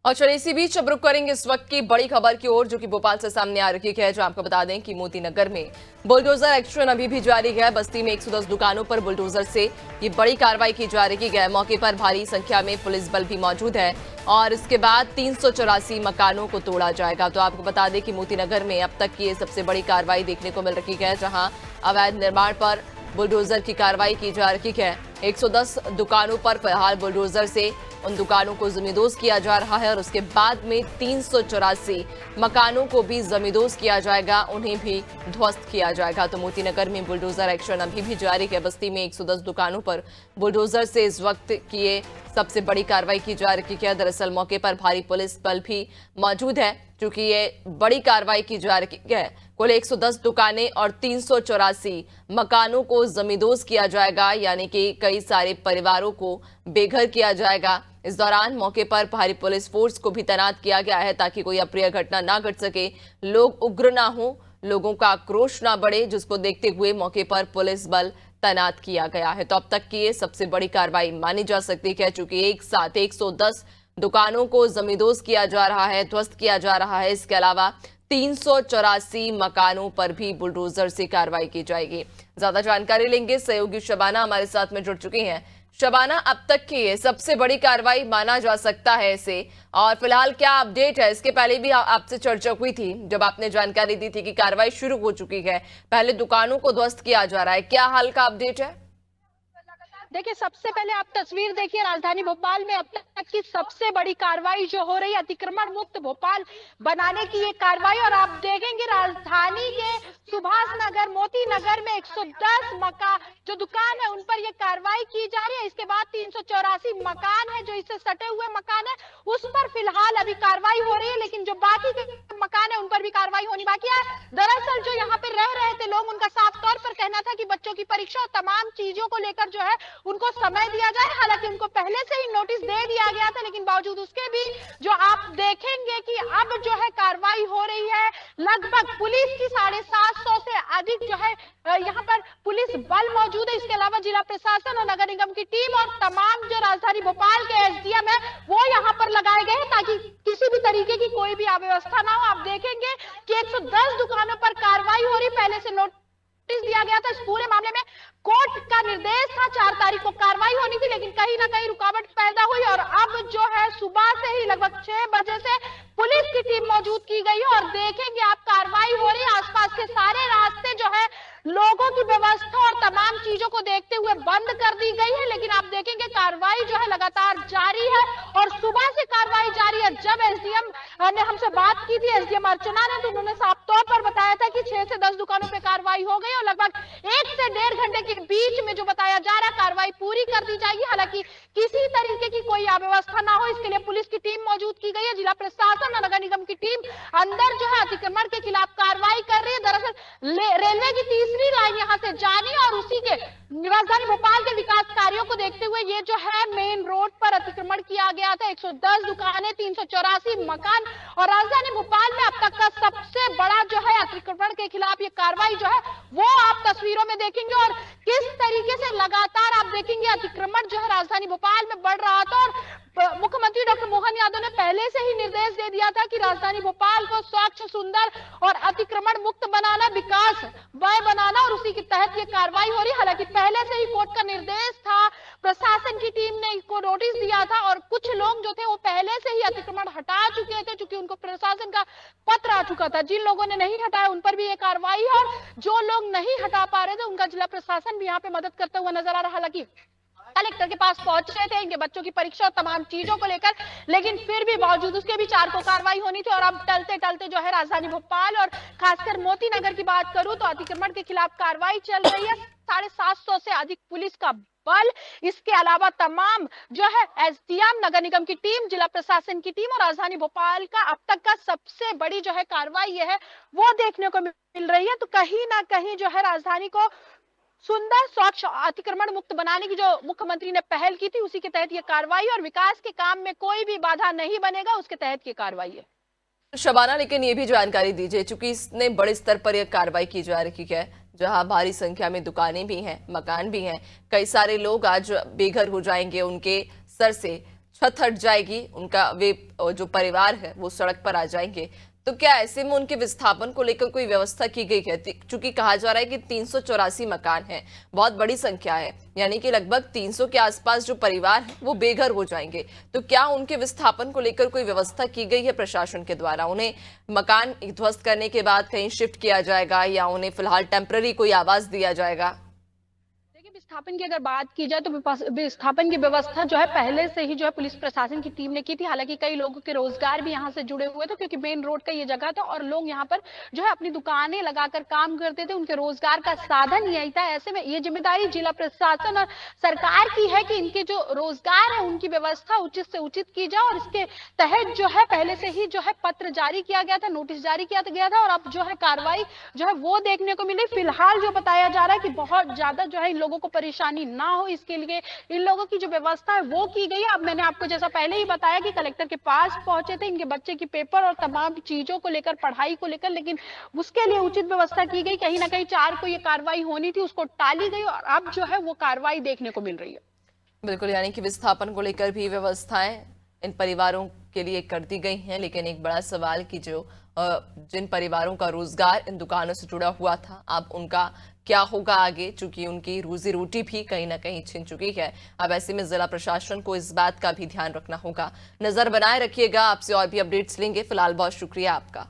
और चलिए इसी बीच अब रुक करेंगे इस वक्त की बड़ी खबर की ओर, जो कि भोपाल से सामने आ रही है। जो आपको बता दें कि मोती नगर में बुलडोजर एक्शन अभी भी जारी है। बस्ती में 110 दुकानों पर बुलडोजर से ये बड़ी कार्रवाई की जा रही है। मौके पर भारी संख्या में पुलिस बल भी मौजूद है और इसके बाद 384 मकानों को तोड़ा जाएगा। तो आपको बता दें कि मोती नगर में अब तक की ये सबसे बड़ी कार्रवाई देखने को मिल रही है, जहां अवैध निर्माण पर बुलडोजर की कार्रवाई की जा रही है। 110 दुकानों पर फिलहाल बुलडोजर से उन दुकानों को जमींदोज किया जा रहा है और उसके बाद में 384 मकानों को भी जमींदोज किया जाएगा, उन्हें भी ध्वस्त किया जाएगा। तो मोती नगर में बुलडोजर एक्शन अभी भी जारी है। बस्ती में 110 दुकानों पर बुलडोजर से इस वक्त की ये सबसे बड़ी कार्रवाई की जा रही है। दरअसल मौके पर भारी पुलिस बल भी मौजूद है, क्योंकि ये बड़ी कार्रवाई की जा रही है। कुल 110 दुकानें और 384 मकानों को जमींदोज किया जाएगा, यानी कि कई सारे परिवारों को बेघर किया जाएगा। इस दौरान मौके पर भारी पुलिस फोर्स को भी तैनात किया गया है, ताकि कोई अप्रिय घटना ना घट सके, लोग उग्र ना हो, लोगों का आक्रोश ना बढ़े, जिसको देखते हुए मौके पर पुलिस बल तैनात किया गया है। तो अब तक की ये सबसे बड़ी कार्रवाई मानी जा सकती है, चूंकि एक साथ 110 दुकानों को जमींदोज किया जा रहा है, ध्वस्त किया जा रहा है। इसके अलावा 384 मकानों पर भी बुलडोजर से कार्रवाई की जाएगी। ज्यादा जानकारी लेंगे, सहयोगी शबाना हमारे साथ में जुड़ चुकी हैं। शबाना, अब तक की ये सबसे बड़ी कार्रवाई माना जा सकता है इसे, और फिलहाल क्या अपडेट है? इसके पहले भी आपसे चर्चा हुई थी जब आपने जानकारी दी थी कि कार्रवाई शुरू हो चुकी है, पहले दुकानों को ध्वस्त किया जा रहा है, क्या हाल का अपडेट है? देखिए, सबसे पहले आप तस्वीर देखिए, राजधानी भोपाल में अब तक की सबसे बड़ी कार्रवाई जो हो रही है, अतिक्रमण मुक्त भोपाल बनाने की ये कार्रवाई। और आप देखेंगे राजधानी के सुभाष नगर, मोती नगर में 110 मकान जो दुकान है उन पर ये कार्रवाई की जा रही है। इसके बाद 384 मकान है जो इससे सटे हुए मकान है, उस पर फिलहाल अभी कार्रवाई हो रही है, लेकिन जो बाकी के मकान है उन पर भी कार्रवाई होनी बाकी है। दरअसल जो यहाँ पे रह रहे थे लोग, उनका साफ तौर पर कहना था कि बच्चों की परीक्षा और तमाम चीजों को लेकर जो है उनको समय दिया जाए। हालांकि उनको पहले से ही नोटिस दे दिया गया था, लेकिन बावजूद उसके भी जो आप देखेंगे कि अब जो है कार्रवाई हो रही है। लगभग पुलिस की 750 से अधिक जो है यहाँ पर पुलिस बल मौजूद है। इसके अलावा जिला प्रशासन और नगर निगम की टीम और तमाम जो राजधानी भोपाल के एसडीएम है वो यहाँ पर लगाए गए हैं, ताकि किसी भी तरीके की कोई भी अव्यवस्था ना हो। आप देखेंगे कि 110 दुकानों पर कार्रवाई हो रही, पहले से नोटिस दिया गया था। इस पूरे मामले में कोर्ट का निर्देश था 4 तारीख को कार्रवाई होनी थी, लेकिन कहीं ना कहीं रुकावट पैदा हुई और अब जो है सुबह से ही लगभग 6 बजे से पुलिस की टीम मौजूद की गई है। और देखेंगे आप कार्रवाई हो रही है, आसपास के सारे रास्ते जो है लोगों की व्यवस्था और तमाम चीजों को देखते हुए बंद कर दी गई है, लेकिन आप देखेंगे कार्रवाई जो है लगातार जारी है और सुबह से कार्रवाई जारी है। जब एसडीएम ने हमसे बात की थी, एसडीएम अर्चना ने, तो उन्होंने साफ तौर पर बताया था कि 6 से 10 दुकानों पर कार्रवाई हो गई और लगभग 1 से 1.5 घंटे के बीच में जो बताया जा रहा है कार्रवाई पूरी कर दी जाएगी। हालांकि किसी तरीके की कोई अव्यवस्था ना हो, इसके लिए पुलिस की टीम मौजूद की गई है। जिला प्रशासन और नगर निगम की टीम अंदर जो है अतिक्रमण के खिलाफ कार्रवाई कर रही है। दरअसल रेलवे की तीसरी लाइन यहाँ से जानी और उसी के राजधानी भोपाल के विकास कार्यों को देखते हुए ये जो है मेन रोड पर अतिक्रमण किया गया था। 110 दुकानें, 384 मकान और राजधानी भोपाल में अब तक का सबसे बड़ा जो है अतिक्रमण के खिलाफ ये कार्रवाई जो है वो आप तस्वीरों में देखेंगे। और किस तरीके से लगातार आप देखेंगे अतिक्रमण जो है राजधानी भोपाल में बढ़ रहा था और मुख्यमंत्री डॉक्टर मोहन यादव ने पहले से ही निर्देश दे दिया था कि राजधानी भोपाल को स्वच्छ, सुंदर और अतिक्रमण मुक्त बनाना, विकास वय बनाना, और उसी के तहत ये कार्रवाई हो रही है। हालांकि पहले से ही कोर्ट का निर्देश था, प्रशासन की टीम ने इसको नोटिस दिया था और कुछ लोग जो थे वो पहले से ही अतिक्रमण हटा चुके थे, चूंकि उनको प्रशासन का पत्र आ चुका था। जिन लोगों ने नहीं हटाया उन पर भी ये कार्रवाई है और जो लोग नहीं हटा पा रहे थे उनका जिला प्रशासन भी यहाँ पे मदद करता हुआ नजर आ रहा है। हालांकि कलेक्टर के पास पहुंच रहे थे इनके बच्चों की परीक्षा और तमाम चीजों को लेकर, लेकिन फिर भी बावजूद उसके भी 4 को कार्रवाई होनी थी। और अब टलते टलते जो है राजधानी भोपाल और खासकर मोती नगर की बात करूं तो अतिक्रमण के खिलाफ कार्रवाई चल रही है। 750 से अधिक पुलिस का बल, इसके अलावा तमाम जो है एसडीएम, नगर निगम की टीम, जिला प्रशासन की टीम और राजधानी भोपाल का अब तक का सबसे बड़ी जो है कार्रवाई ये है वो देखने को मिल रही है। तो कहीं ना कहीं जो है राजधानी को सुंदर, स्वच्छ, अतिक्रमण मुक्त बनाने की जो मुख्यमंत्री ने पहल की थी उसी के तहत ये कार्रवाई और विकास के काम में कोई भी बाधा नहीं बनेगा उसके तहत ये कार्रवाई है। शबाना, लेकिन ये भी जानकारी दीजिए, चूंकि इसने बड़े स्तर पर यह कार्रवाई की जा रही है, जहां भारी संख्या में दुकानें भी हैं, मकान भी हैं, कई सारे लोग आज बेघर हो जाएंगे, उनके सर से छत हट जाएगी, उनका वे जो परिवार है वो सड़क पर आ जाएंगे। तो क्या ऐसे में उनके विस्थापन को लेकर कोई व्यवस्था की गई है? चूंकि कहा जा रहा है कि 384 मकान हैं, बहुत बड़ी संख्या है, यानी कि लगभग 300 के आसपास जो परिवार है वो बेघर हो जाएंगे। तो क्या उनके विस्थापन को लेकर कोई व्यवस्था की गई है प्रशासन के द्वारा? उन्हें मकान ध्वस्त करने के बाद कहीं शिफ्ट किया जाएगा या उन्हें फिलहाल टेम्पररी कोई आवास दिया जाएगा? विस्थापन की अगर बात की जाए तो विस्थापन की व्यवस्था जो है पहले से ही जो है पुलिस प्रशासन की टीम ने की थी। हालांकि कई लोगों के रोजगार भी यहाँ से जुड़े हुए थे, क्योंकि मेन रोड का ये जगह था और लोग यहाँ पर जो है अपनी दुकानें लगाकर काम करते थे, उनके रोजगार का साधन यही था। ऐसे में ये जिम्मेदारी जिला प्रशासन और सरकार की है कि इनके जो रोजगार है उनकी व्यवस्था उचित से उचित की जाए। और इसके तहत जो है पहले से ही जो है पत्र जारी किया गया था, नोटिस जारी किया गया था, और अब जो है कार्रवाई जो है वो देखने को मिली। फिलहाल जो बताया जा रहा है कि बहुत ज्यादा जो है इन लोगों को परेशानी ना हो, इसके लिए इन लोगों की जो व्यवस्था है वो की गई है। अब मैंने आपको जैसा पहले ही बताया कि कलेक्टर के पास पहुंचे थे इनके बच्चे की पेपर और तमाम चीजों को लेकर, पढ़ाई को लेकर, लेकिन उसके लिए उचित व्यवस्था की गई। कहीं ना कहीं 4 को ये कार्रवाई होनी थी, उसको टाली गई और अब जो है वो कार्रवाई देखने को मिल रही है। बिल्कुल, यानी कि विस्थापन को लेकर भी व्यवस्थाएं इन परिवारों के लिए कर दी गई हैं, लेकिन एक बड़ा सवाल कि जो जिन परिवारों का रोजगार इन दुकानों से जुड़ा हुआ था, अब उनका क्या होगा आगे, चूंकि उनकी रोजी रोटी भी कहीं ना कहीं छिन चुकी है। अब ऐसे में जिला प्रशासन को इस बात का भी ध्यान रखना होगा। नजर बनाए रखिएगा, आपसे और भी अपडेट्स लेंगे। फिलहाल बहुत शुक्रिया आपका।